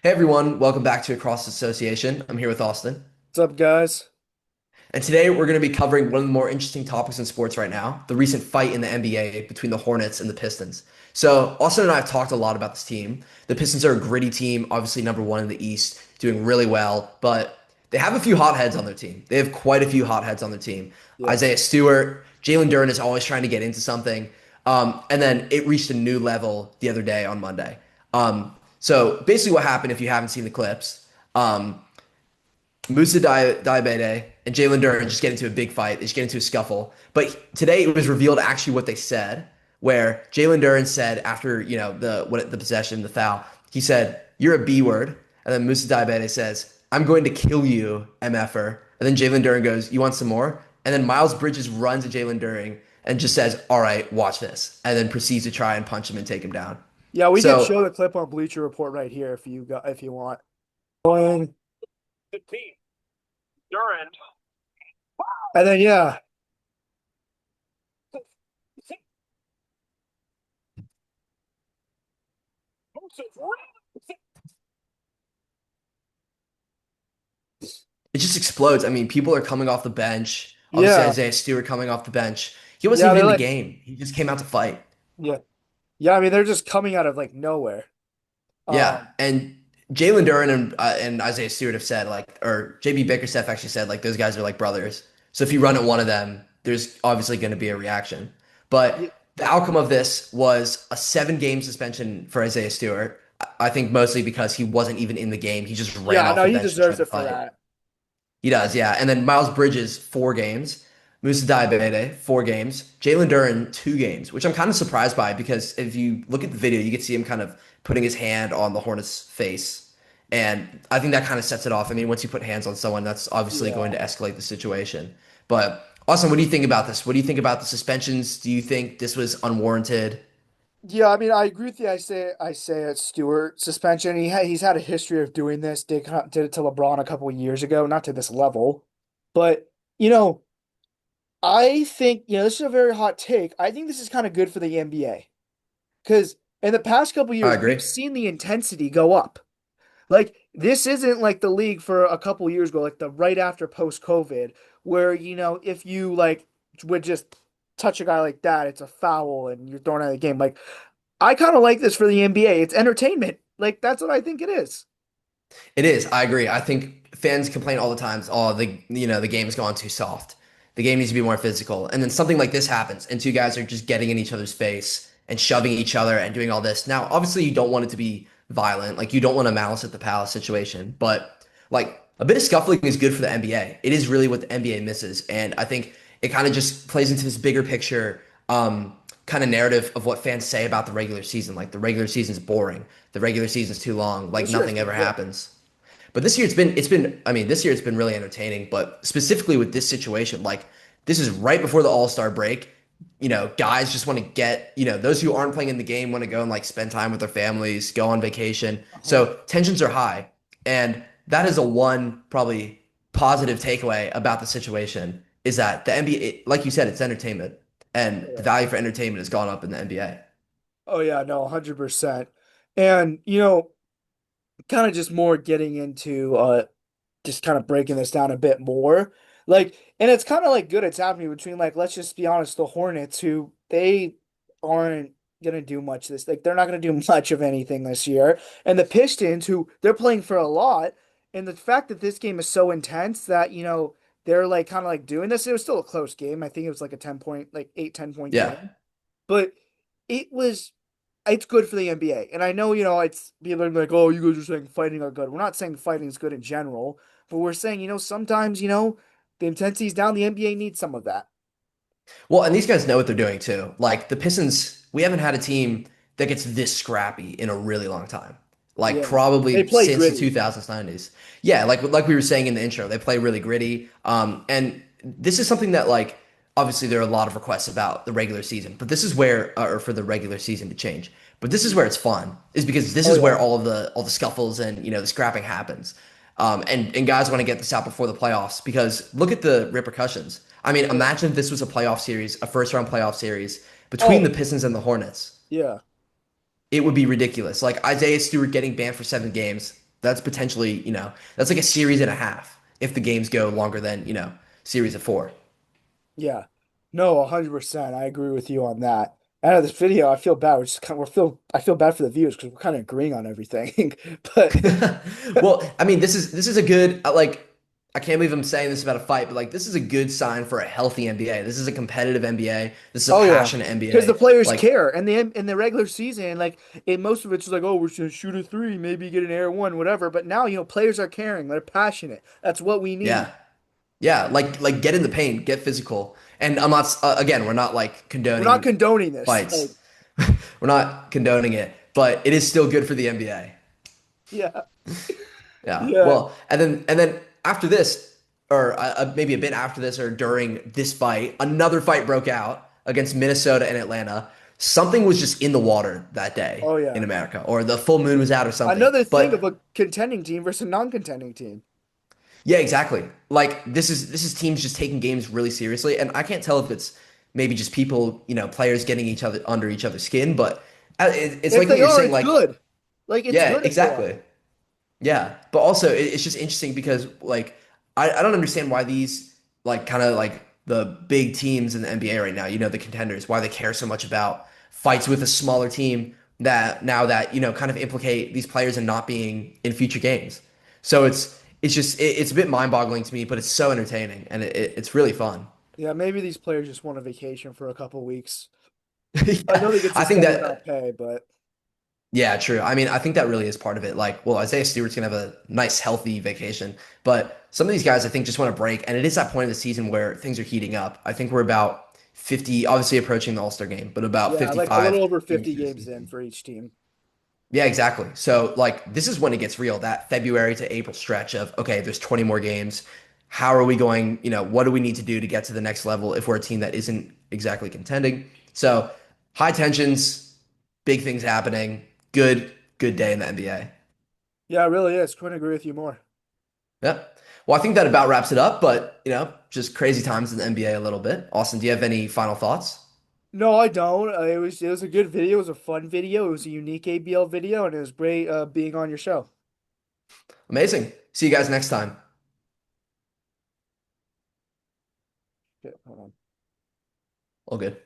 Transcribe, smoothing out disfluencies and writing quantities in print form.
Hey everyone, welcome back to Across Association. I'm here with Austin. What's up, guys? And today we're going to be covering one of the more interesting topics in sports right now, the recent fight in the NBA between the Hornets and the Pistons. So, Austin and I have talked a lot about this team. The Pistons are a gritty team, obviously number one in the East, doing really well, but they have a few hotheads on their team. They have quite a few hotheads on their team. Yeah. Isaiah Stewart, Jalen Duren is always trying to get into something. And then it reached a new level the other day on Monday. So basically what happened, if you haven't seen the clips, Musa Diabete and Jalen Duren just get into a big fight. They just get into a scuffle. But today it was revealed actually what they said, where Jalen Duren said after the possession, the foul, he said, "You're a B word," and then Musa Diabete says, "I'm going to kill you, MFer." And then Jalen Duren goes, "You want some more?" And then Miles Bridges runs to Jalen Duren and just says, "All right, watch this," and then proceeds to try and punch him and take him down. Yeah, we can So show the clip on Bleacher Report right here if you want. And, and then yeah. it just explodes. I mean, people are coming off the bench. Obviously, Yeah. Isaiah Stewart coming off the bench. He wasn't Yeah, even they're in the like game. He just came out to fight. yeah. Yeah, I mean they're just coming out of like nowhere. Yeah, Um and Jalen Duren and Isaiah Stewart have said like, or JB Bickerstaff actually said like those guys are like brothers. So if you run at one of them, there's obviously going to be a reaction. But y- the outcome of this was a 7 game suspension for Isaiah Stewart. I think mostly because he wasn't even in the game. He just ran yeah, off no, the he bench and deserves tried to it for fight. that. He does, yeah. And then Miles Bridges, 4 games. Musa Diabete, 4 games. Jalen Duren, 2 games, which I'm kind of surprised by because if you look at the video, you can see him kind of putting his hand on the Hornets' face. And I think that kind of sets it off. I mean, once you put hands on someone, that's obviously going Yeah. to escalate the situation. But Austin, what do you think about this? What do you think about the suspensions? Do you think this was unwarranted? Yeah, I mean I agree with the Isaiah Stewart suspension. He's had a history of doing this. Did it to LeBron a couple of years ago, not to this level. But you know, I think, this is a very hot take. I think this is kind of good for the NBA because in the past couple I years, we've agree. seen the intensity go up. Like, this isn't like the league for a couple years ago, like the right after post COVID, where, if you like would just touch a guy like that, it's a foul and you're thrown out of the game. Like, I kind of like this for the NBA. It's entertainment. Like, that's what I think it is. It is. I agree. I think fans complain all the time. Oh, the game's gone too soft. The game needs to be more physical. And then something like this happens, and two guys are just getting in each other's face and shoving each other and doing all this. Now, obviously, you don't want it to be violent. Like you don't want a malice at the palace situation, but like a bit of scuffling is good for the NBA. It is really what the NBA misses, and I think it kind of just plays into this bigger picture. Kind of narrative of what fans say about the regular season. Like the regular season's boring. The regular season's too long. Like This year it's nothing been ever good. happens. But this year it's been I mean, this year it's been really entertaining, but specifically with this situation, like this is right before the All-Star break. Guys just want to get, those who aren't playing in the game want to go and like spend time with their families, go on vacation. Uh-huh. So tensions are high. And that is a one probably positive takeaway about the situation is that the NBA, like you said, it's entertainment. And the Yeah. value for entertainment has gone up in the NBA. Oh yeah, no, 100%. And kind of just more getting into just kind of breaking this down a bit more. Like, and it's kind of like good it's happening between like let's just be honest, the Hornets who they aren't gonna do much this like they're not gonna do much of anything this year. And the Pistons who they're playing for a lot. And the fact that this game is so intense that, they're like kind of like doing this. It was still a close game. I think it was like a 10 point, like 8, 10 point Yeah. game. But it's good for the NBA. And I know, it's people are like, oh, you guys are saying fighting are good. We're not saying fighting is good in general, but we're saying, sometimes, the intensity's down. The NBA needs some of that. Well, and these guys know what they're doing too. Like the Pistons, we haven't had a team that gets this scrappy in a really long time. Like Yeah. They probably play since the gritty. 2000s, 90s. Yeah, like we were saying in the intro, they play really gritty. And this is something that like obviously there are a lot of requests about the regular season, but this is where or for the regular season to change. But this is where it's fun, is because this Oh is where yeah. all the scuffles and the scrapping happens. And guys want to get this out before the playoffs because look at the repercussions. I mean, Yeah. imagine if this was a playoff series, a first round playoff series between the Oh, Pistons and the Hornets. yeah. It would be ridiculous. Like Isaiah Stewart getting banned for 7 games. That's potentially, that's like a series and a half if the games go longer than, series of four. Yeah. No, 100%. I agree with you on that. Out of this video, I feel bad. I feel bad for the viewers because we're kind of agreeing on everything. But Well, I mean, this is a good like I can't believe I'm saying this about a fight, but like this is a good sign for a healthy NBA. This is a competitive NBA. This is a oh yeah, passionate because the NBA. players Like, care, and in the regular season, like in most of it's just like, oh, we're gonna shoot a three, maybe get an air one, whatever. But now, players are caring. They're passionate. That's what we need. yeah. Yeah, like get in the paint, get physical. And I'm not again, we're not like We're not condoning condoning this. Like, fights. We're not condoning it, but it is still good for the NBA. yeah, Yeah. yeah. Well, and then after this, or maybe a bit after this, or during this fight, another fight broke out against Minnesota and Atlanta. Something was just in the water that day Oh in yeah. America, or the full moon was out, or something. Another thing of But a contending team versus a non-contending team. yeah, exactly. Like this is teams just taking games really seriously, and I can't tell if it's maybe just people, players getting each other under each other's skin, but it's If like what they you're are, saying. it's Like, good. Like it's yeah, good if they are. exactly. Yeah, but also it's just interesting because like I don't understand why these like kind of like the big teams in the NBA right now, the contenders, why they care so much about fights with a smaller team that now that kind of implicate these players in not being in future games. So it's just it's a bit mind-boggling to me, but it's so entertaining and it's really fun. Yeah, maybe these players just want a vacation for a couple weeks. I know Yeah, they get I think suspended without that. pay, but Yeah, true. I mean, I think that really is part of it. Like, well, Isaiah Stewart's gonna have a nice, healthy vacation, but some of these guys, I think, just want to break. And it is that point of the season where things are heating up. I think we're about 50, obviously approaching the All-Star game, but about yeah, like a little 55 over games 50 through the games in season. for each team. Yeah, exactly. So, like, this is when it gets real, that February to April stretch of, okay, there's 20 more games. How are we going? What do we need to do to get to the next level if we're a team that isn't exactly contending? So, high tensions, big things happening. Good day in the NBA. Yeah, it really is. Couldn't agree with you more. Yeah. Well, I think that about wraps it up, but just crazy times in the NBA a little bit. Austin, do you have any final thoughts? No, I don't. It was a good video. It was a fun video. It was a unique ABL video, and it was great being on your show. Amazing. See you guys next time. Okay, hold on. All good.